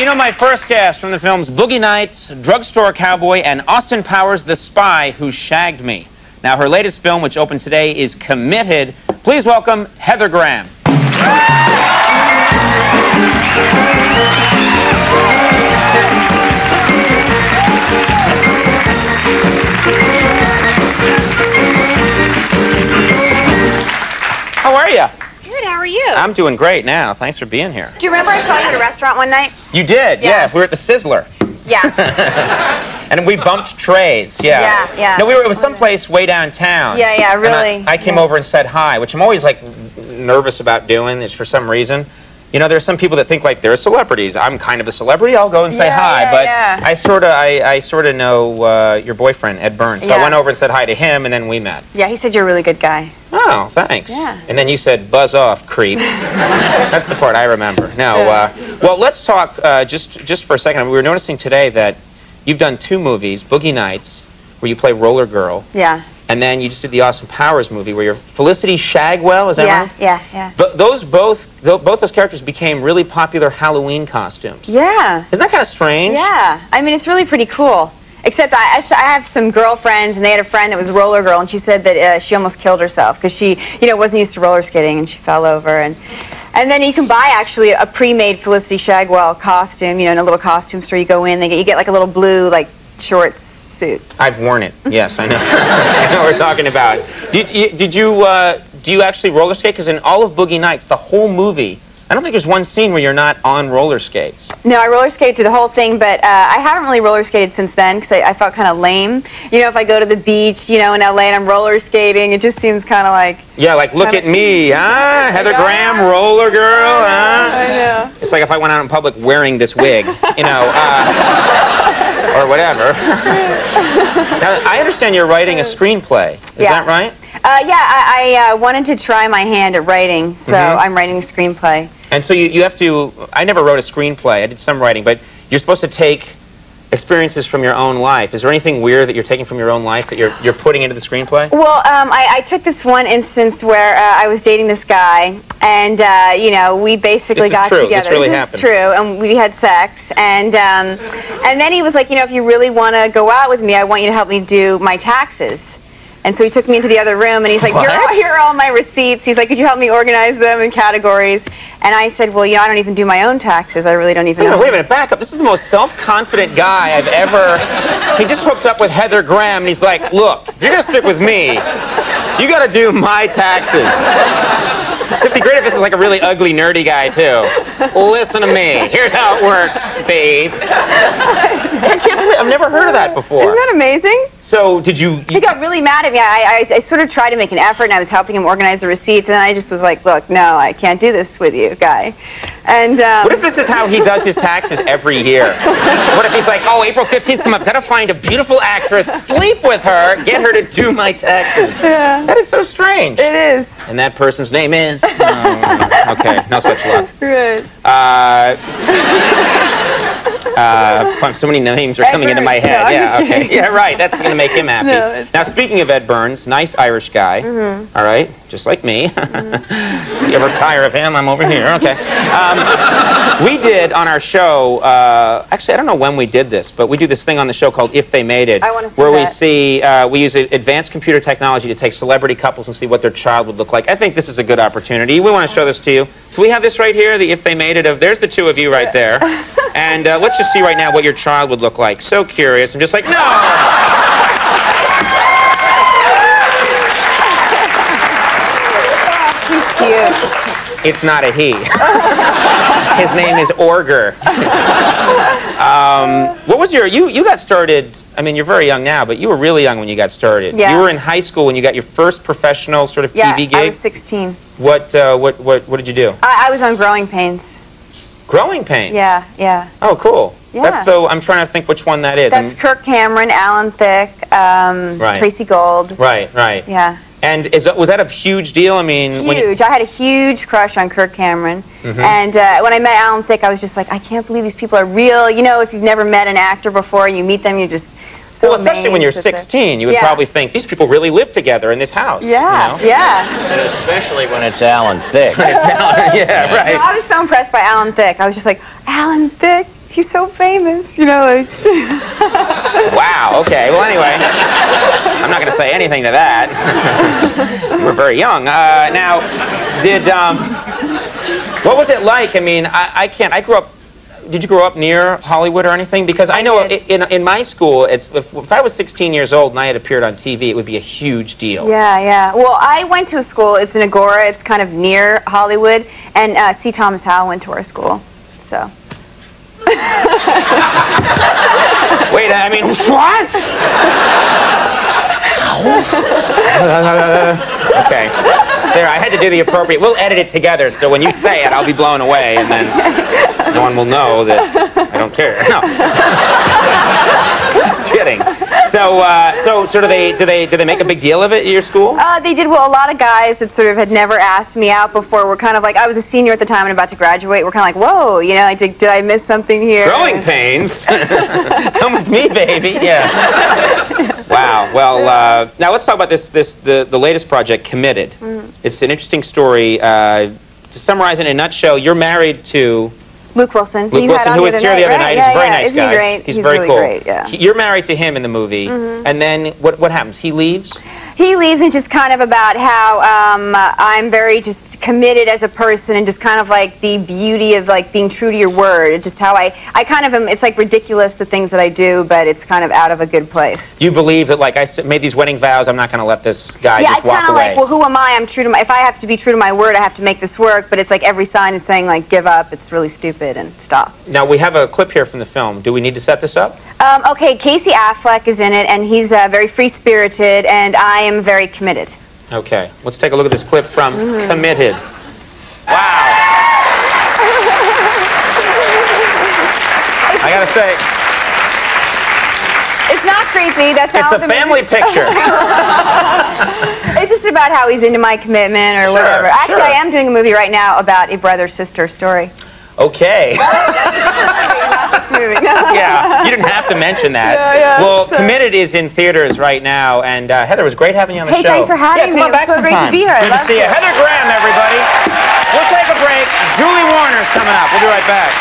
you know my first guest from the films Boogie Nights, Drugstore Cowboy, and Austin Powers, The Spy Who Shagged Me. Now, her latest film, which opened today, is Committed. Please welcome Heather Graham. How are you? Good, how are you? I'm doing great now. Thanks for being here. Do you remember I saw you at a restaurant one night? You did, yeah. We were at the Sizzler. Yeah. And we bumped trays, yeah. Yeah. No, it was someplace way downtown. Yeah, really. And I came over and said hi, which I'm always like nervous about doing this for some reason. You know, there are some people that think like they're celebrities. I'm kind of a celebrity. I'll go and say hi. But I sort of know your boyfriend, Ed Burns. So I went over and said hi to him, and then we met. Yeah, he said you're a really good guy. Oh, thanks. Yeah. And then you said, buzz off, creep. That's the part I remember. No, well, let's talk just for a second. We were noticing today that you've done 2 movies, Boogie Nights, where you play Roller Girl. Yeah. And then you just did the Austin Powers movie where you're Felicity Shagwell, is that right? Yeah. But both those characters became really popular Halloween costumes. Yeah. Isn't that kind of strange? Yeah. I mean, it's really pretty cool. Except I have some girlfriends, and they had a friend that was Roller Girl, and she said that she almost killed herself because she, wasn't used to roller skating, and she fell over. And then you can buy actually a pre-made Felicity Shagwell costume, in a little costume store. You go in, you get like a little blue shorts suit. I've worn it. Yes, I know. I know what we're talking about. Do you actually roller skate? Because in all of Boogie Nights, the whole movie, I don't think there's one scene where you're not on roller skates. No, I roller skated through the whole thing, but I haven't really roller skated since then because I felt kind of lame. If I go to the beach, in LA and I'm roller skating, it just seems kind of like... Yeah, like, look at me, huh? Heather Graham, Roller Girl, huh? I know. It's like if I went out in public wearing this wig, or whatever. Now, I understand you're writing a screenplay. Is that right? I wanted to try my hand at writing, so I'm writing a screenplay. And so you have to, I never wrote a screenplay, I did some writing, but you're supposed to take experiences from your own life. Is there anything weird that you're taking from your own life that you're putting into the screenplay? Well, I took this one instance where I was dating this guy, and, we basically got together. This really happened. This is true, and we had sex, and then he was like, if you really want to go out with me, I want you to help me do my taxes. And so he took me into the other room, and he's like, here are all my receipts. He's like, could you help me organize them in categories? And I said, well, I don't even do my own taxes. I really don't even know. Wait a minute, back up. This is the most self-confident guy I've ever... He just hooked up with Heather Graham, and he's like, look, if you're going to stick with me, you got to do my taxes. It'd be great if this was like a really ugly, nerdy guy, too. Listen to me. Here's how it works, babe. I can't believe... I've never heard of that before. Isn't that amazing? So, did you... He got really mad at me. I sort of tried to make an effort, and I was helping him organize the receipts, and then I just was like, look, no, I can't do this with you, guy. And, what if this is how he does his taxes every year? What if he's like, oh, April 15th, come up, gotta find a beautiful actress, sleep with her, get her to do my taxes. Yeah. That is so strange. It is. And that person's name is... okay, no such luck. Right. So many names are coming into my head. Yeah, okay. Yeah, right. That's going to make him happy. Now, speaking of Ed Burns, nice Irish guy. All right, just like me. You ever tire of him? I'm over here. Okay. We did on our show, actually, I don't know when we did this, but we do this thing on the show called If They Made It, where we use advanced computer technology to take celebrity couples and see what their child would look like. I think this is a good opportunity. We want to show this to you. So we have this right here, the If They Made It of, there's the 2 of you right there. And let's just see right now what your child would look like. So curious. I'm just like, no! He's cute. It's not a he. His name is Orger. What was you got started, I mean, you're very young now, but you were really young when you got started. Yeah. You were in high school when you got your first professional sort of TV gig? Yeah, I was 16. What did you do? I was on Growing Pains. Growing Pains? Yeah. Oh, cool. Yeah. That's I'm trying to think which one that is. That's Kirk Cameron, Alan Thicke, Tracy Gold. Right. Yeah. And was that a huge deal? I mean, huge. I had a huge crush on Kirk Cameron. And when I met Alan Thicke, I was just like, I can't believe these people are real. If you've never met an actor before, you meet them, you just so well, especially when you're 16, you would probably think these people really live together in this house. Yeah, And especially when it's Alan Thicke. Yeah, right. I was so impressed by Alan Thicke. I was just like, Alan Thicke, he's so famous, you know. Like. Wow. Okay. Well, anyway, I'm not going to say anything to that. We're very young. Now, what was it like? I mean, I can't. I grew up. Did you grow up near Hollywood or anything? Because I know in my school, if I was 16 years old and I had appeared on TV, it would be a huge deal. Yeah, yeah. Well, I went to a school. It's in Agora. It's kind of near Hollywood, and C. Thomas Howell went to our school. So. Wait, I mean, what? Okay. There, I had to do the appropriate. We'll edit it together, so when you say it, I'll be blown away, and then no one will know that I don't care. No. Just kidding. So do they make a big deal of it at your school? They did. Well, a lot of guys that sort of had never asked me out before were kind of like, I was a senior at the time and about to graduate. We're kind of like, whoa, you know, like, did I miss something here? Growing pains. Come with me, baby. Yeah. Wow. Well, now let's talk about the latest project, Committed. It's an interesting story. To summarize in a nutshell, you're married to Luke Wilson. Luke Wilson, who was here the other night. He's a very nice guy. Isn't he great? He's very really cool. Great, yeah. You're married to him in the movie, and then what happens? He leaves? He leaves, and just kind of about how I'm very just committed as a person, and just kind of like the beauty of like being true to your word. Just how I kind of am. It's like ridiculous the things that I do, but it's kind of out of a good place. You believe that, like, I made these wedding vows, I'm not going to let this guy just walk away. Yeah, it's kind of like, well, who am I? I'm true to my. If I have to be true to my word, I have to make this work. But it's like every sign is saying like, give up. It's really stupid and stop. Now we have a clip here from the film. Do we need to set this up? Okay, Casey Affleck is in it, and he's very free-spirited, and I am very committed. Okay, let's take a look at this clip from Committed. Wow. I gotta say, it's not creepy. That's how it's a family picture. It's just about how he's into my commitment or whatever. Actually, I am doing a movie right now about a brother-sister story. Okay. Yeah, you didn't have to mention that. Well, Committed is in theaters right now, and Heather, it was great having you on the show. Hey, thanks for having me. Come on back so great to be here. Good to see you. Heather Graham, everybody. We'll take a break. Julie Warner's coming up. We'll be right back.